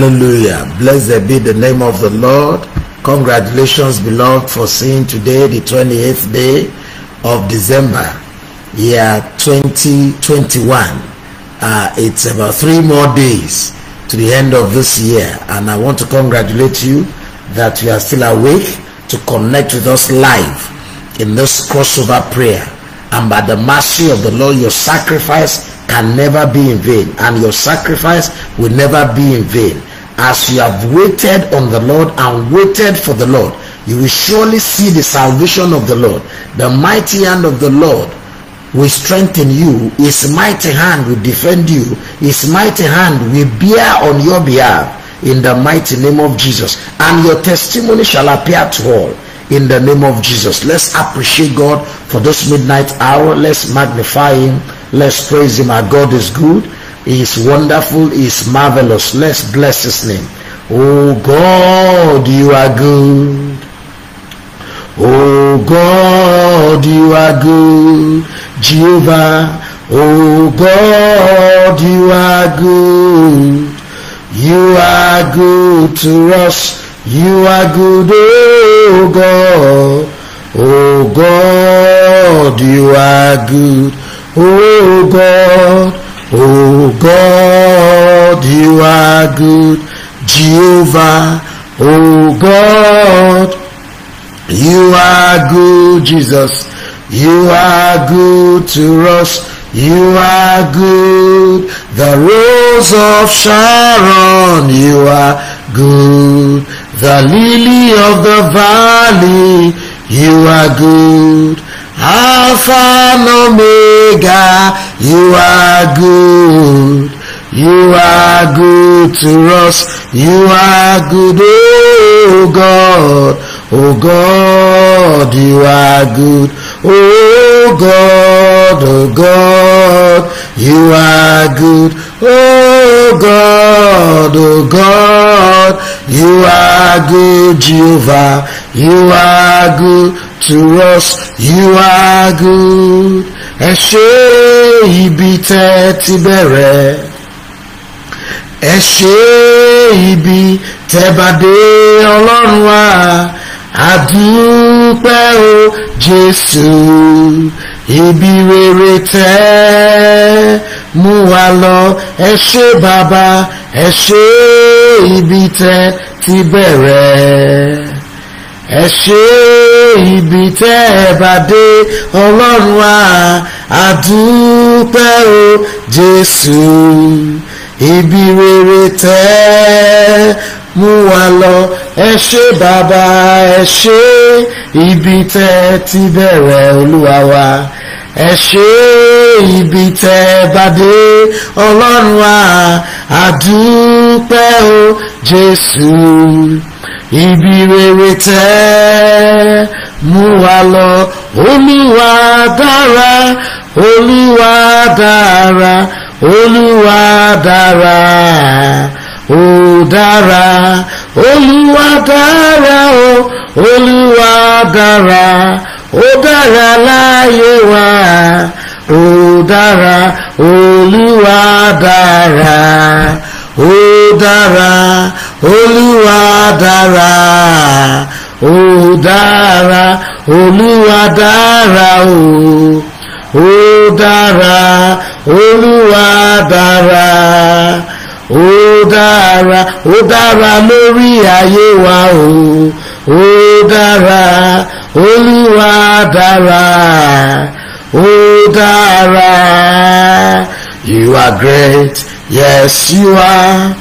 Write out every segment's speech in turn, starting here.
Hallelujah. Blessed be the name of the Lord. Congratulations, beloved, for seeing today, the 28th day of December, year 2021. It's about 3 more days to the end of this year, and I want to congratulate you that you are still awake to connect with us live in this crossover prayer. And by the mercy of the Lord, your sacrifice can never be in vain, and your sacrifice will never be in vain. As you have waited on the Lord and waited for the Lord, you will surely see the salvation of the Lord. The mighty hand of the Lord will strengthen you. His mighty hand will defend you. His mighty hand will bear on your behalf in the mighty name of Jesus. And your testimony shall appear to all in the name of Jesus. Let's appreciate God for this midnight hour. Let's magnify Him. Let's praise Him. Our God is good. He is wonderful. He is marvelous. Let's bless His name. Oh God, you are good. Oh God, you are good. Jehovah, oh God, you are good. You are good to us. You are good, oh God. Oh God, you are good. Oh God, oh God, you are good. Jehovah, oh God, you are good. Jesus, you are good to us. You are good. The rose of Sharon, you are good. The lily of the valley, you are good. Alpha and Omega, you are good. You are good to us. You are good, oh God. Oh God, you are good. Oh God, you are good. Oh God, you are good. Jehovah, you are good to us. You are good. Ẹ ṣé ibi tẹ́ ti bẹ̀rẹ̀, ẹ ṣé ibi tẹ́ bá dé, Ọlọ́run wa. Adúpẹ́ o Jésù, ibi rere tẹ́ mú wa lọ. Ẹ ṣé bàbá, ẹ ṣé ibi tẹ́ ti bẹ̀rẹ̀, ẹ ṣé ibi tẹ́ bá dé, Ọlọ́run wa. Adúpẹ́ o Jésù, ibi rere tẹ́ mú wa lọ. Ẹ ṣé bàbá, ẹ ṣé ibi tẹ́ ti bẹ̀rẹ̀, Olúwa wa. Ẹ ṣé ibi tẹ́ bá dé, Ọlọ́run wa. Adúpẹ́ o Jésù, ibi rere tẹ́ mú wa lọ. Olúwa dára, Olúwa dára, Olúwa dára. Ó dára, Olúwa dára, Olúwa dára, ó dára láyé wa. Ó dára, Olúwa dára, ó dára, Olúwa dára, ó dára, Olúwa dára, ó dára, Olúwa dára. Ó dára lórí ayé wa o. Ó dára, Olúwa dára. Ó dára. You are great, yes you are.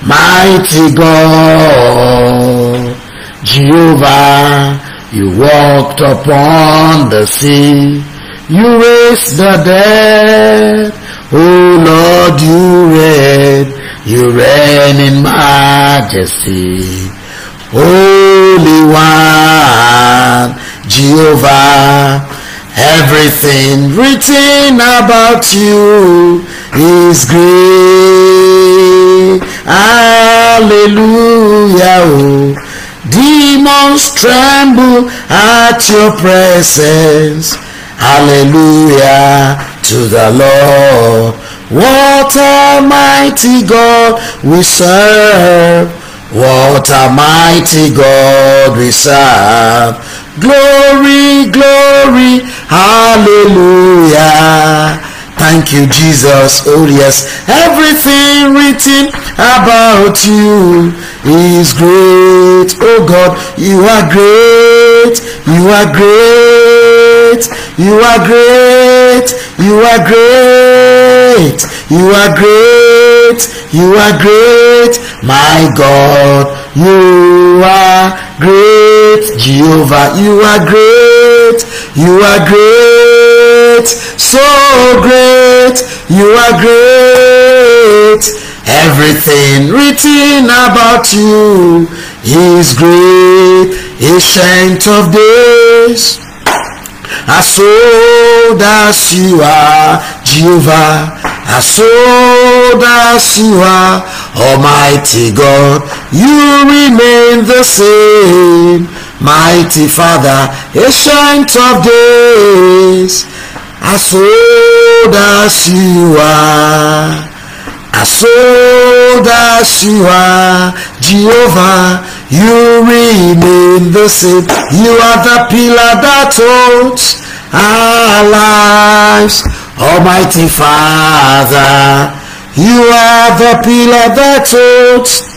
Mighty God, Jehovah, you walked upon the sea. You raised the dead. Oh Lord, you reign in majesty. Holy One, Jehovah, everything written about you is great. Hallelujah. Oh, demons tremble at your presence. Hallelujah to the Lord. What a mighty God we serve. What a mighty God we serve. Glory, glory, hallelujah. Thank you, Jesus. Oh yes, everything written about you is great. Oh God, you are great. You are great. You are great. You are great. You are great. You are great. My God, you are great. Jehovah, you are great. You are great. So great. You are great. Everything written about you is great. Ancient of days, as old as you are, Jehovah, as old as you are, Almighty God, you remain the same. Mighty Father, ancient of days, as old as you are, as old as you are, Jehovah, you remain the same. You are the pillar that holds our lives. Almighty Father, you are the pillar that holds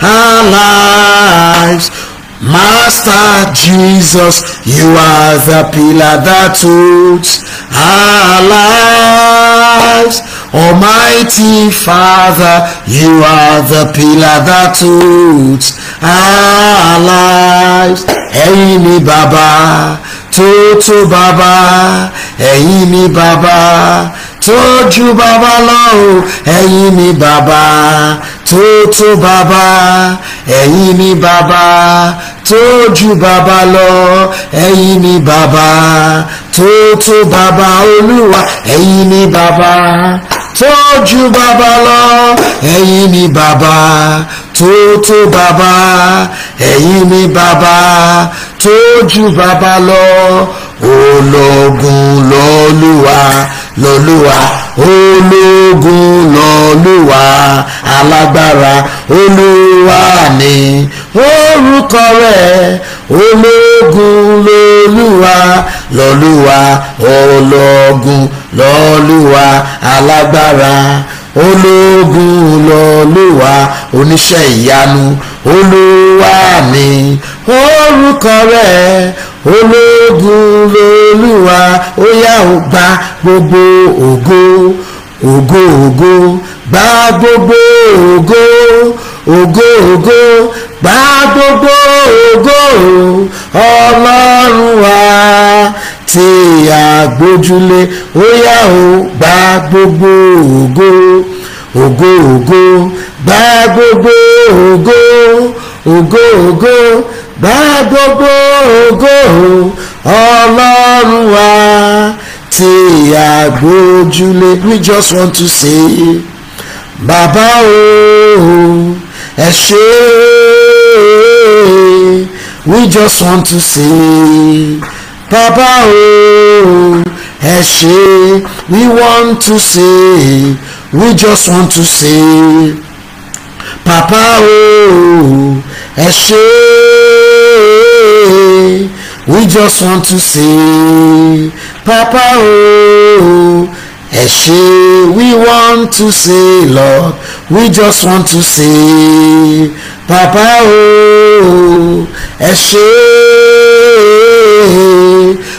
our lives. Master Jesus, you are the pillar that holds our lives. Almighty Father, you are the pillar that holds our lives. Ẹ̀yin ni Baba, tó Baba, ẹ̀yin ni Baba, tó ju Baba lọ. Ẹ̀yin ni Baba, tó Baba, ẹ̀yin ni Baba, tó ju Baba lọ. Ẹ̀yin ni Baba, tó Baba Olúwa. Ẹ̀yin ni Baba, tó ju Baba lọ. Ẹ̀yin ni Baba, tó Baba. Ẹ̀yin ni Baba, tó ju Baba lọ. Ológun lolúwa, ológun lolúwa, alágbára Olúwa ni orúkọ rẹ̀. Ológun lolúwa, ológun lolúwa, alágbára ológun lolúwa, oníṣẹ́ ìyanu Olúwa ni orúkọ rẹ̀. Ológun lolúwa, ó yá ó gba gbogbo ògo, ògo ògo, gba gbogbo ògo, ògo ògo, gba gbogbo ògo, Ọlọ́run wa tí a gbójúlé. Ó yá ó gba gbogbo ògo, ògo ògo, gba gbogbo ògo, ògo ògo, gba gbogbo ògo, Ọlọ́run wa tí a gbójúlé. We just want to say, Bàbá o, ẹ ṣé. We just want to say, Bàbá o, ẹ ṣé. We want to say, we just want to say, Papa o, ẹ ṣé. We just want to say, Papa o, ẹ ṣé. We want to say, Lord, we just want to say, Papa o, ẹ ṣé.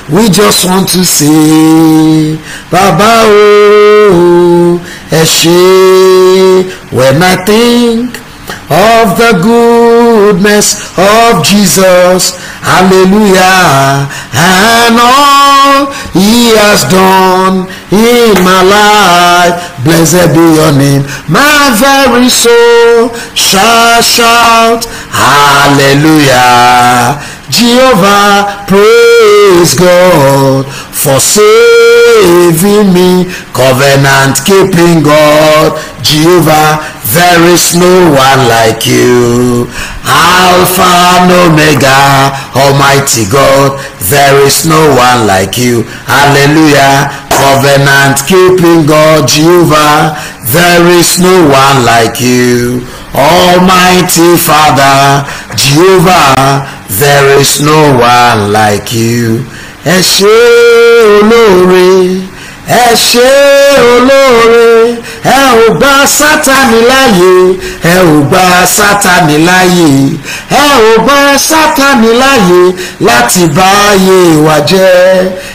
We just want to say, Baba o, ẹ ṣé. When I think of the goodness of Jesus, hallelujah, and all he has done in my life, blessed be your name. My very soul shall shout, hallelujah. Jehovah, praise God for saving me, covenant keeping God. Jehovah, there is no one like you. Alpha and Omega, Almighty God, there is no one like you. Hallelujah. Covenant keeping God, Jehovah, there is no one like you. Almighty Father, Jehovah, there is no one like you. Ẹ ṣé olóore, ẹ ṣé olóore, ẹ ò gbà Sátánì láyè, ẹ ò gbà Sátánì láyè, ẹ ò gbà Sátánì láyè láti bá ayé wa jẹ́.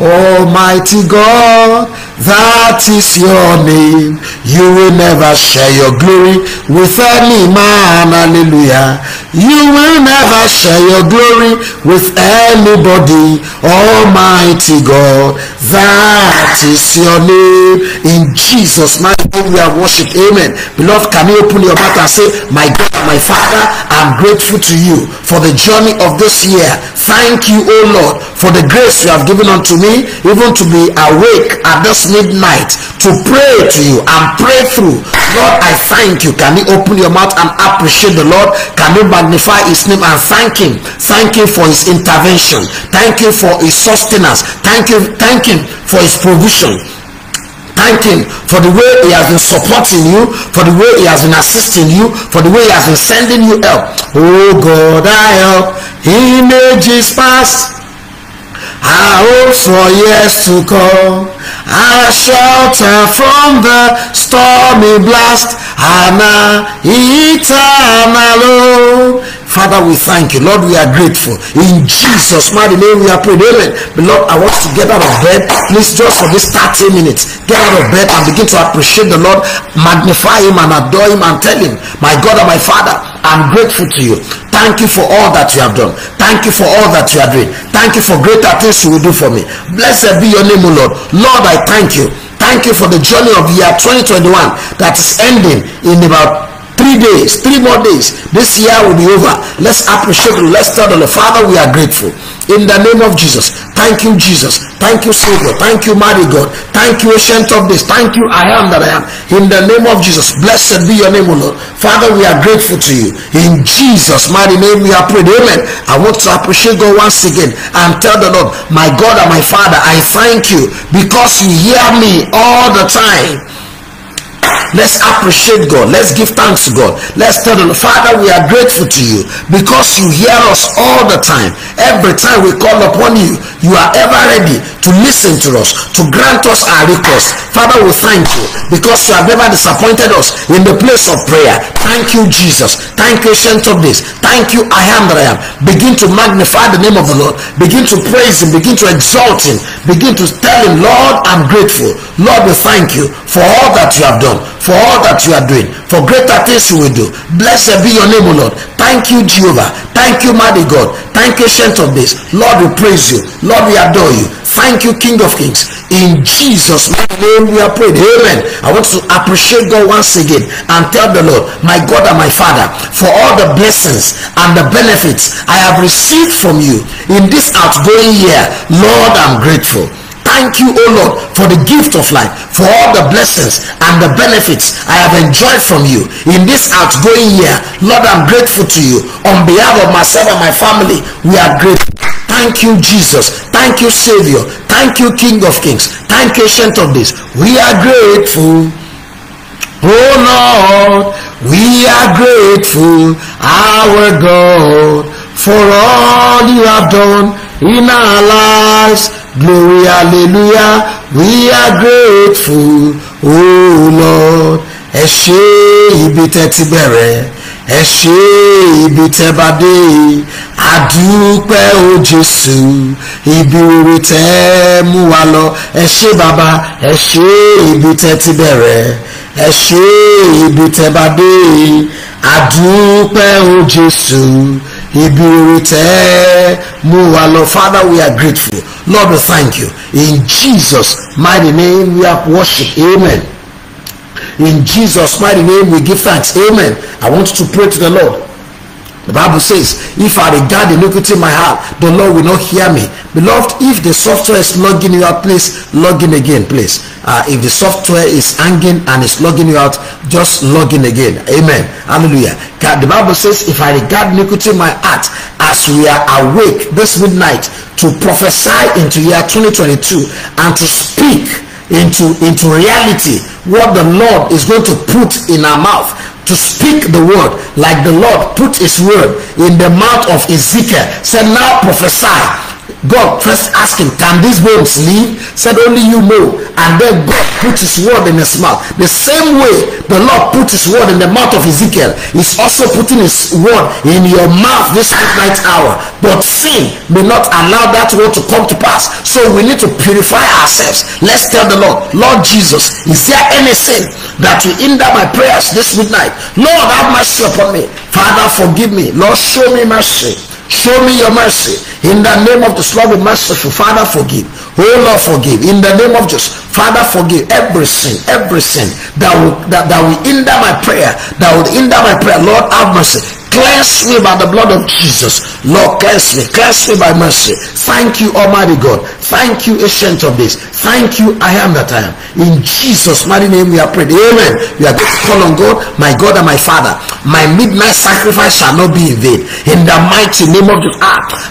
Almighty God, that is your name. You will never share your glory with any man. Hallelujah. You will never share your glory with anybody. Almighty God, that is your name. In Jesus' mighty name we have worshipped. Amen. Beloved, can you open your mouth and say, my God and my Father, I'm grateful to you for the journey of this year. Thank you, O Lord, for the grace you have given unto me, even to be awake at this midnight to pray to you and pray through. Lord, I thank you. Can you open your mouth and appreciate the Lord? Can you magnify his name and thank him? Thank him for his intervention. Thank you for his sustenance. Thank him for his provision. Thank him for the way he has been supporting you, for the way he has been assisting you, for the way he has been sending you help. Oh God, I help in ages past, I hope for years to come, I shelter from the stormy blast, and eternal. Father, we thank you. Lord, we are grateful. In Jesus' mighty name we are praying. Amen. Beloved, I want you to get out of bed. Please, just for this 30 minutes, get out of bed and begin to appreciate the Lord, magnify him and adore him and tell him, my God and my Father, I'm grateful to you. Thank you for all that you have done. Thank you for all that you are doing. Thank you for greater things you will do for me. Blessed be your name, O Lord. Lord, I thank you. Thank you for the journey of year 2021 that is ending in about 3 days, 3 more days. This year will be over. Let's appreciate you. Let's tell the Lord, Father, we are grateful. In the name of Jesus. Thank you, Jesus. Thank you, Savior. Thank you, mighty God. Thank you, Ancient of Days. Thank you, I am that I am. In the name of Jesus. Blessed be your name, O Lord. Father, we are grateful to you. In Jesus' mighty name we are prayed. Amen. I want to appreciate God once again and tell the Lord, my God and my Father, I thank you because you hear me all the time. Let's appreciate God. Let's give thanks to God. Let's tell the Lord, Father, we are grateful to you because you hear us all the time. Every time we call upon you, you are ever ready to listen to us, to grant us our requests. Father, we thank you because you have never disappointed us in the place of prayer. Thank you, Jesus. Thank you, Ancient of Days. Thank you, I am that I am. Begin to magnify the name of the Lord. Begin to praise him. Begin to exalt him. Begin to tell him, Lord, I'm grateful. Lord, we thank you for all that you have done, for all that you are doing, for greater things you will do. Blessed be your name, O Lord. Thank you, Jehovah. Thank you, mighty God. Thank you, Ancient of Days. Lord, we praise you. Lord, we adore you. Thank you, King of Kings. In Jesus' name we are prayed. Amen. I want to appreciate God once again and tell the Lord, my God and my Father, for all the blessings and the benefits I have received from you in this outgoing year. Lord, I'm grateful. Thank you, O Lord, for the gift of life, for all the blessings and the benefits I have enjoyed from you in this outgoing year. Lord, I'm grateful to you. On behalf of myself and my family, we are grateful. Thank you, Jesus. Thank you, Savior. Thank you, King of Kings. Thank you, Ancient of Days. We are grateful. Oh Lord, we are grateful, our God, for all you have done in our lives. Glory, hallelujah. We are grateful, oh Lord. Ẹ ṣé ibi tẹ́ ti bẹ̀rẹ̀, ẹ ṣé ibi tẹ́ bá dé, àdúpẹ́ o Jésù, ibi rere tẹ́ mú wa lọ. Ẹ ṣé bàbá, ẹ ṣé ibi tẹ́ ti bẹ̀rẹ̀, ẹ ṣé ibi tẹ́ bá dé, àdúpẹ́ o Jésù, ibi rere tẹ́ mú wa lọ. Father, we are grateful. Lord, we thank you. In Jesus' mighty name we have worship. Amen. In Jesus' mighty name we give thanks. Amen. I want you to pray to the Lord. The Bible says, if I regard iniquity in my heart, the Lord will not hear me. Beloved, if the software is logging you out, please log in again, please. If the software is hanging and is logging you out, just log in again. Amen. Hallelujah. The Bible says, if I regard iniquity in my heart, as we are awake this midnight to prophesy into year 2022 and to speak into reality what the Lord is going to put in our mouth, to speak the word like the Lord put his word in the mouth of Ezekiel. Said, now prophesy. God first asked him, can these bones live? Said, only you know. And then God put his word in his mouth. The same way the Lord put his word in the mouth of Ezekiel, is also putting his word in your mouth this midnight hour. But sin may not allow that word to come to pass. So we need to purify ourselves. Let's tell the Lord, Lord Jesus, is there any sin that will hinder my prayers this midnight? Lord, have mercy upon me. Father, forgive me. Lord, show me mercy. Show me your mercy. In the name of the Lord, be merciful. Father, forgive. Oh Lord, forgive. In the name of Jesus, Father, forgive every sin that will hinder my prayer. That will hinder my prayer. Lord, have mercy. Cleanse me by the blood of Jesus. Lord, cleanse me. Cleanse me by mercy. Thank you, Almighty God. Thank you, Ancient of Days. Thank you, I am that I am. In Jesus' mighty name we are prayed. Amen. We are going to call on God, my God and my Father. My midnight sacrifice shall not be in vain. In the mighty name of Jesus.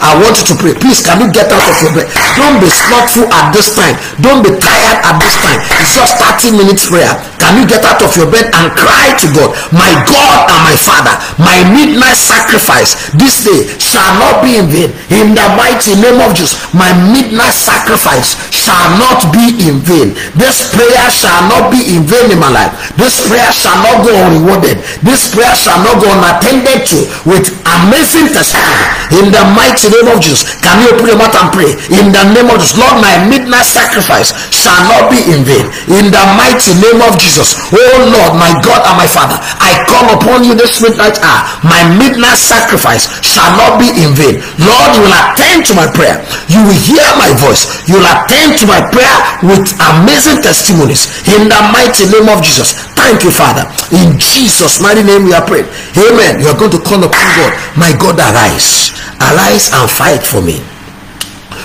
I want you to pray. Please, can you get out of your bed? Don't be slothful at this time. Don't be tired at this time. It's just 30 minutes prayer. Can you get out of your bed and cry to God, my God and my Father, my midnight sacrifice this day shall not be in vain. In the mighty name of Jesus, my midnight sacrifice shall not be in vain. This prayer shall not be in vain in my life. This prayer shall not go unrewarded. This prayer shall not go unattended to with amazing testimony. In the mighty name of Jesus, can you open your mouth and pray? In the name of Jesus, Lord, my midnight sacrifice shall not be in vain. In the mighty name of Jesus, oh Lord, my God and my Father, I call upon you this midnight hour. My midnight sacrifice shall not be in vain. Lord, you will attend to my prayer. You will hear my voice. You will attend to my prayer with amazing testimonies. In the mighty name of Jesus. Thank you, Father. In Jesus' mighty name we are praying. Amen. You are going to call upon God. My God, arise. Arise and fight for me.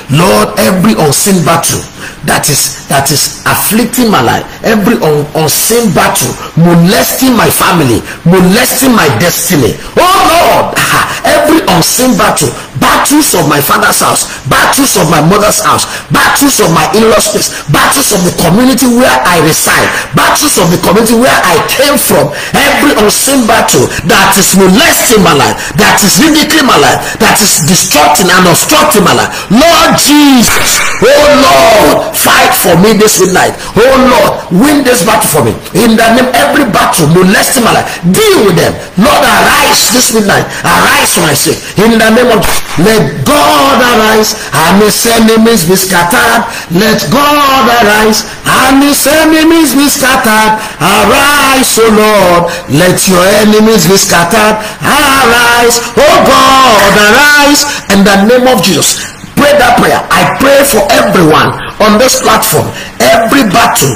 Lord, every unseen battle that is afflicting my life, every unseen battle molesting my family, molesting my destiny, oh Lord, every unseen battle, battles of my father's house, battles of my mother's house, battles of my in-laws place, battles of the community where I reside, battles of the community where I came from, every unseen battle that is molesting my life, that is ridiculing my life, that is destructing and obstructing my life, Lord Jesus, oh Lord, fight for me this midnight. Oh Lord, win this battle for me. In the name, every battle molesting my life, deal with them. Lord, arise this midnight. Arise for my sake. In the name of Jesus, let God arise and his enemies be scattered. Let God arise and his enemies be scattered. Arise, oh Lord, let your enemies be scattered. Arise, oh God, arise. In the name of Jesus, pray that prayer. I pray for everyone on this platform, every battle,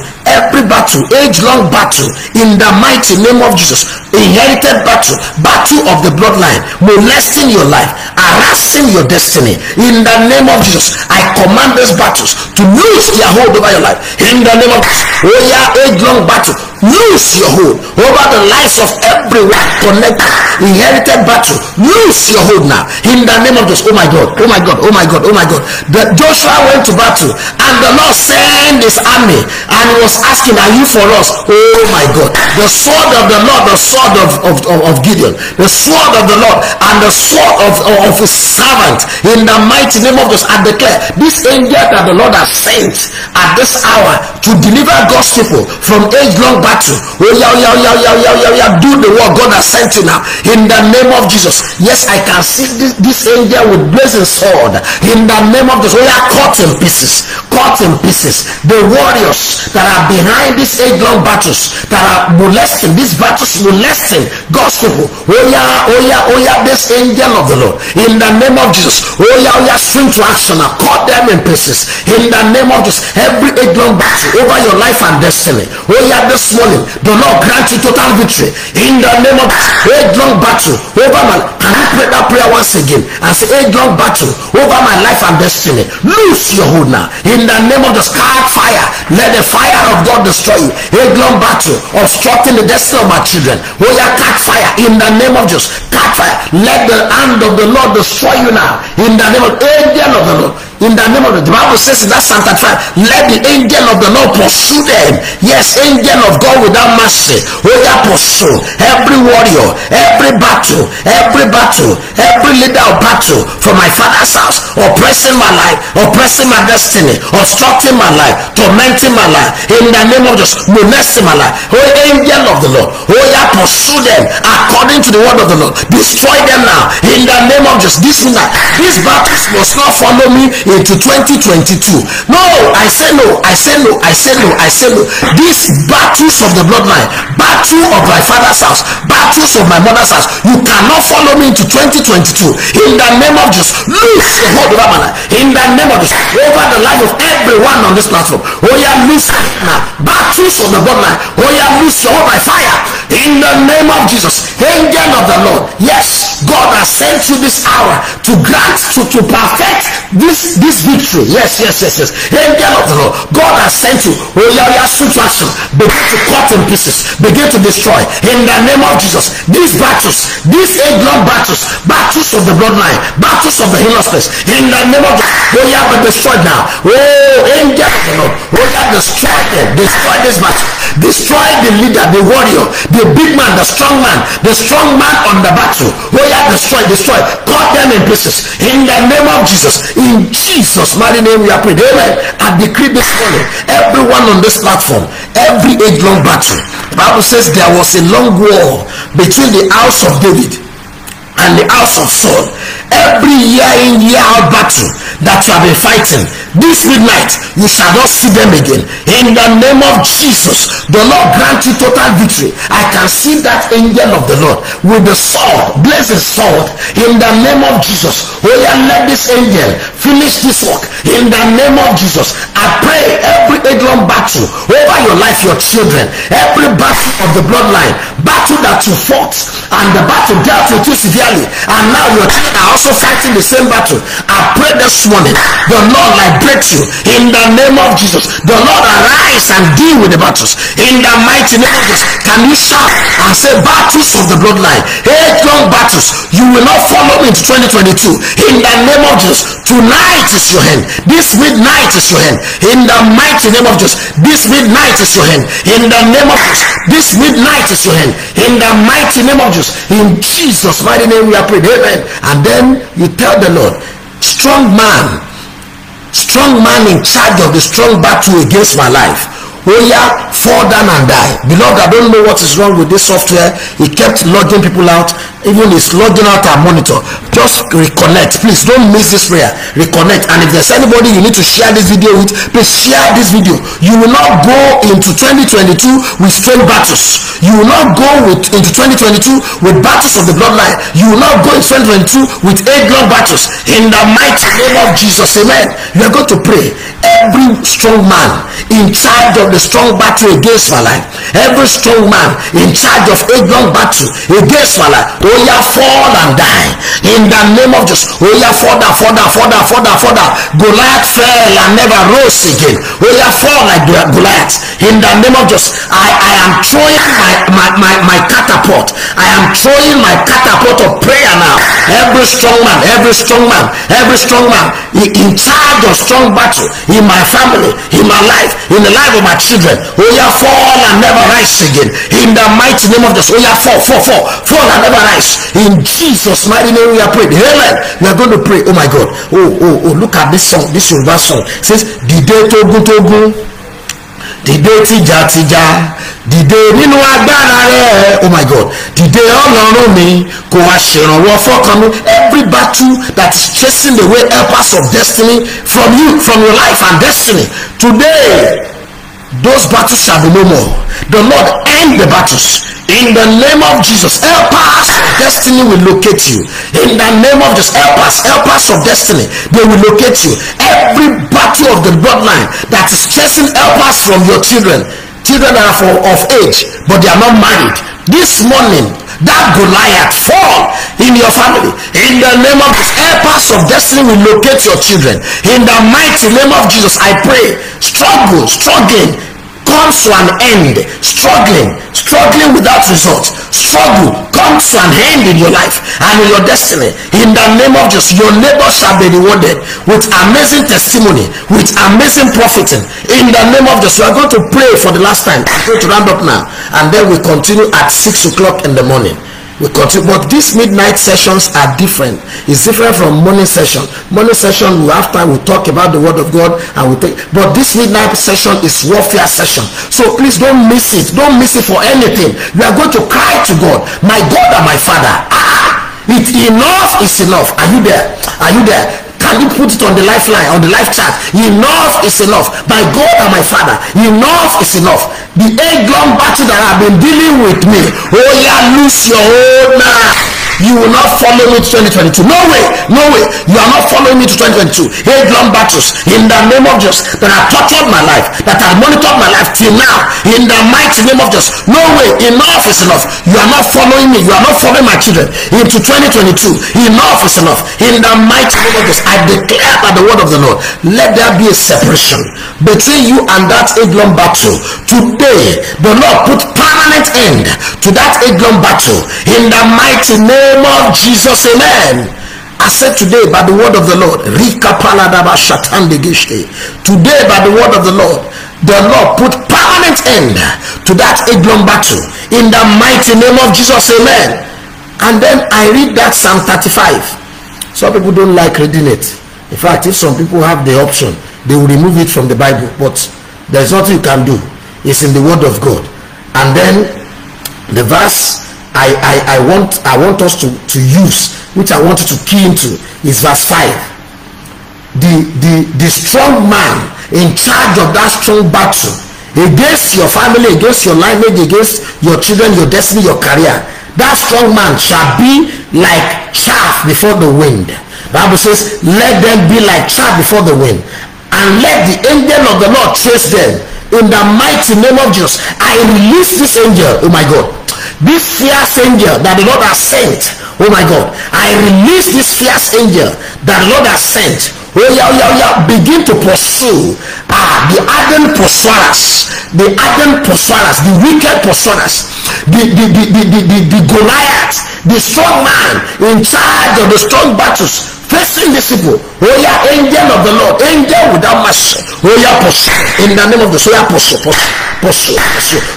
age-long battle, in the mighty name of Jesus, inherited battle of the bloodline, molesting your life, harassing your destiny, in the name of Jesus, I command these battles to lose their hold over your life. In the name of Jesus, oh yeah, age-long battle, lose your hold over the lives of everyone connected. Inherited battle, lose your hold now. In the name of Jesus. Oh my God, oh my God, oh my God, oh my God. Joshua went to battle and the Lord sent his army and he was asking, are you for us? Oh my God. The sword of the Lord, the sword of Gideon, the sword of the Lord and the sword of his servant, in the mighty name of Jesus, I declare this angel that the Lord has sent at this hour to deliver God's people from age-long battle. Oh yeah, do the work God has sent you now. In the name of Jesus. Yes, I can see this angel with blazing sword. In the name of Jesus. Oh yeah, cut in pieces. The warriors that are behind these age-long battles, that are molesting, these battles molesting God's people. Oh yeah, this angel of the Lord. In the name of Jesus. Oh yeah, swing to action now. Cut them in pieces. In the name of Jesus. Every age-long battle over your life and destiny. Oh yeah, this morning, the Lord grant you total victory. In the name of Jesus. Age-long battle over my life. Can you pray that prayer once again and say, age-long battle over my life and destiny, lose your hold now. In the name of the sky fire, let the fire of God destroy you. Age-long battle obstructing the destiny of my children. Oh yeah, catch fire. In the name of Jesus, catch fire. Let the hand of the Lord destroy you now. In the name of angel of the Lord, In the name of the Bible says in that Psalm 35, let the angel of the Lord pursue them. Yes, angel of God without mercy. Oh yeah, pursue every warrior, every battle, every leader of battle for my father's house, oppressing my life, oppressing my destiny, obstructing my life, tormenting my life. In the name of Jesus, molesting my life. Oh angel of the Lord, oh yeah, pursue them according to the word of the Lord. Destroy them now. In the name of Jesus, this midnight, these battles must not follow me into 2022. No, I say no, I say no, I say no, I say no. These battles of the bloodline, battle of my father's house, battles of my mother's house, you cannot follow me into 2022. In the name of Jesus, lose your hold over my life. In the name of Jesus, over the life of everyone on this platform. Oh yeah, lose now. Battles of the bloodline. Oh yeah, lose your hold by fire. In the name of Jesus, angel of the Lord. Yes, God has sent you this hour to grant, to perfect this victory. Yes. Angel of the Lord, God has sent you. Oh yeah, situation. Begin to cut in pieces. Begin to destroy. In the name of Jesus, these battles, these age-long battles of the bloodline, battles of the healer's place. In the name of Jesus, oh yeah, be destroyed now. Oh, angel of the Lord, oh yeah, destroy them. Destroy this battle. Destroy the leader, the warrior, the big man, the strong man on the battle. Oh yeah, destroy. Cut them in pieces. In the name of Jesus. In Jesus' mighty name we are praying. Amen. I decree this morning, everyone on this platform, every age-long battle. The Bible says there was a long war between the house of David and the house of Saul. Every year in, year out battle that you have been fighting, this midnight you shall not see them again. In the name of Jesus, the Lord grant you total victory. I can see that angel of the Lord with the sword, blessed sword. In the name of Jesus, oh yeah, let this angel finish this work. In the name of Jesus, I pray every age-long battle over your life, your children, every battle of the bloodline, battle that you fought and the battle dealt with you severely, and now your children are also fighting the same battle. I pray this morning, the Lord liberate you. In the name of Jesus, the Lord arise and deal with the battles. In the mighty name of Jesus, can you shout and say, battles of the bloodline, age-long battles, you will not follow me into 2022. In the name of Jesus, tonight is your hand. This midnight is your hand. In the mighty name of Jesus, this midnight is your hand. In the name of Jesus, this midnight is your hand. In the mighty name of Jesus, in Jesus' mighty name we are praying. Amen. And then you tell the Lord, strong man in charge of the strong battle against my life, oh yeah, fall down and die. Beloved, I don't know what is wrong with this software. It kept logging people out. Even it's logging out our monitor. Just reconnect, please. Don't miss this prayer. Reconnect. And if there's anybody you need to share this video with, please share this video. You will not go into 2022 with strange battles. You will not go into 2022 with battles of the bloodline. You will not go in 2022 with age-long battles. In the mighty name of Jesus, amen. You are going to pray. Every strong man in charge of the strong battle against my life, every strong man in charge of age-long battle against my life, oh yeah, fall and die. In the name of Jesus, oh yeah, fall down. Goliath fell and never rose again. Oh yeah, fall like Goliath. In the name of Jesus, I am throwing my catapult. I am throwing my catapult of prayer now. Every strong man in charge of strong battle in my family, in my life, in the life of my children, oh yeah, fall and never rise again. In the mighty name of Jesus, oh yeah, fall and never rise. In Jesus' mighty name we are praying. Amen. We are going to pray. Oh my God. Oh, look at this song. This Yoruba song. It says, Dìde tógún, dìde tìjàtìjà, dìde nínú agbára rẹ̀. Oh my God. Dìde Ọlọ́run mi, kó wá ṣèrànwọ́ fọ́kàn mi. Every battle that is chasing away helpers of destiny from you, from your life and destiny, today those battles shall be no more. The Lord end the battles. In the name of Jesus, helpers of destiny will locate you. In the name of Jesus, helpers of destiny, they will locate you. Every battle of the bloodline that is chasing helpers from your children that are of age, but they are not married, this morning, that Goliath fall in your family. In the name of Jesus, helpers of destiny will locate your children. In the mighty name of Jesus, I pray, struggling, come comes to an end. Struggling without results. Struggle comes to an end in your life and in your destiny. In the name of Jesus, your labor shall be rewarded with amazing testimony, with amazing profiting. In the name of Jesus, we are going to pray for the last time. I'm going to round up now, and then we continue at 6 o'clock in the morning. We continue, but these midnight sessions are different. It's different from morning session. Morning session, after we talk about the word of God and we take, but this midnight session is warfare session. So please don't miss it. Don't miss it for anything. We are going to cry to God, my God and my Father. Enough is enough. Are you there? Are you there? Can you put it on the lifeline, on the live chat? Enough is enough. My God and my Father, enough is enough. The 8-long battle that I've been dealing with me, oh yeah, lose your hold now. You will not follow me to 2022. No way, no way. You are not following me to 2022. 8-long battles in the name of Jesus that have tortured my life, that have monitored my life till now. In the mighty name of Jesus. No way. Enough is enough. You are not following me. You are not following my children into 2022. Enough is enough. In the mighty name of Jesus, I declare by the word of the Lord, let there be a separation between you and that 8-long battle. Today, the Lord put permanent end to that 8-long battle. In the mighty name of Jesus, amen. I said today by the word of the Lord, today by the word of the Lord put permanent end to that 8-long battle in the mighty name of Jesus, amen. And then I read that Psalm 35. Some people don't like reading it. In fact, if some people have the option, they will remove it from the Bible, but there's nothing you can do. It's in the word of God. And then the verse I want us to use, which I want you to key into, is verse 5. The strong man in charge of that strong battle against your family, against your lineage, against your children, your destiny, your career, that strong man shall be like chaff before the wind. The Bible says, let them be like chaff before the wind, and let the angel of the Lord chase them. In the mighty name of Jesus, I release this angel, oh my God, this fierce angel that the Lord has sent. Oh my God, I release this fierce angel that the Lord has sent. Oh yeah, begin to pursue the ardent pursuers, the wicked pursuers, the Goliath, the strong man in charge of the strong battles facing these people. Oh yeah, angel of the Lord, angel without mercy. Oh yeah, pursue in the name of the soul. Pursue,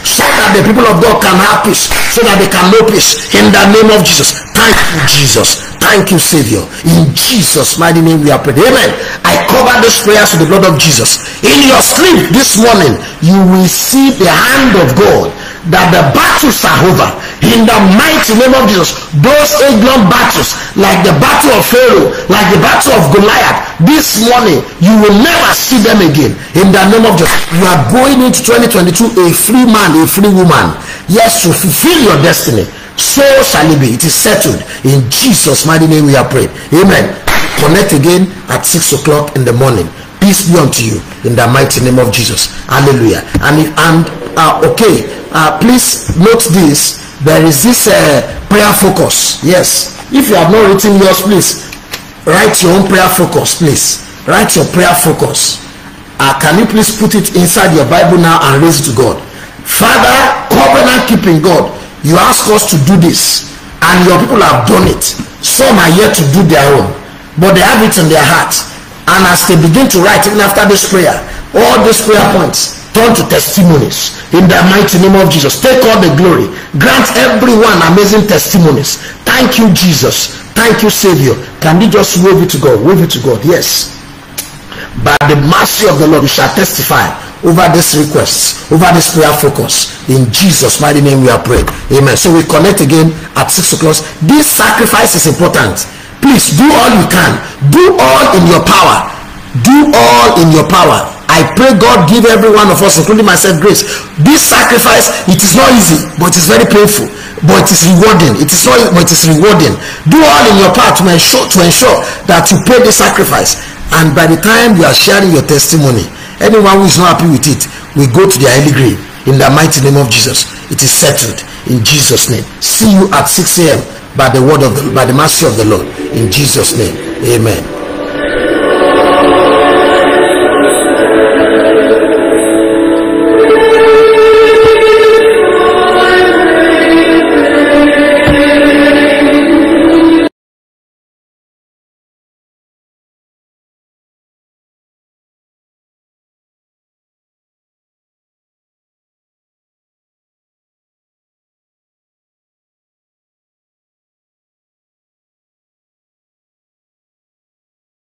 so that the people of God can have peace, so that they can know peace in the name of Jesus. Thank you, Jesus. Thank you, Savior. In Jesus' mighty name we are praying. Amen. I cover these prayers with the blood of Jesus. In your sleep this morning, you will see the hand of God, that the battles are over. In the mighty name of Jesus, those 8-long battles, like the battle of Pharaoh, like the battle of Goliath, this morning you will never see them again. In the name of Jesus, you are going into 2022 a free man, a free woman. Yes, to fulfill your destiny. So shall it be. It is settled. In Jesus' mighty name we are praying. Amen. Connect again at 6 o'clock in the morning. Peace be unto you in the mighty name of Jesus. Hallelujah. Please note this. There is this prayer focus. Yes. If you have not written yours, please write your own prayer focus. Please write your prayer focus. Can you please put it inside your Bible now and raise it to God? Father, covenant keeping God, you ask us to do this, and your people have done it. Some are yet to do their own, but they have it in their hearts. And as they begin to write, even after this prayer, all these prayer points turn to testimonies. In the mighty name of Jesus, take all the glory. Grant everyone amazing testimonies. Thank you, Jesus. Thank you, Savior. Can you just wave it to God? Wave it to God. Yes. By the mercy of the Lord, we shall testify over this request, over this prayer focus. In Jesus' mighty name we are praying. Amen. So we connect again at 6 o'clock. This sacrifice is important. Please do all you can. Do all in your power. Do all in your power. I pray God give every one of us, including myself, grace. This sacrifice, it is not easy, but it is very painful. But it is rewarding. It is not easy, but it is rewarding. Do all in your power to ensure that you pay the sacrifice. And by the time you are sharing your testimony, anyone who is not happy with it will go to their early grave. In the mighty name of Jesus, it is settled. In Jesus' name. See you at 6 a.m. by the mercy of the Lord. In Jesus' name. Amen.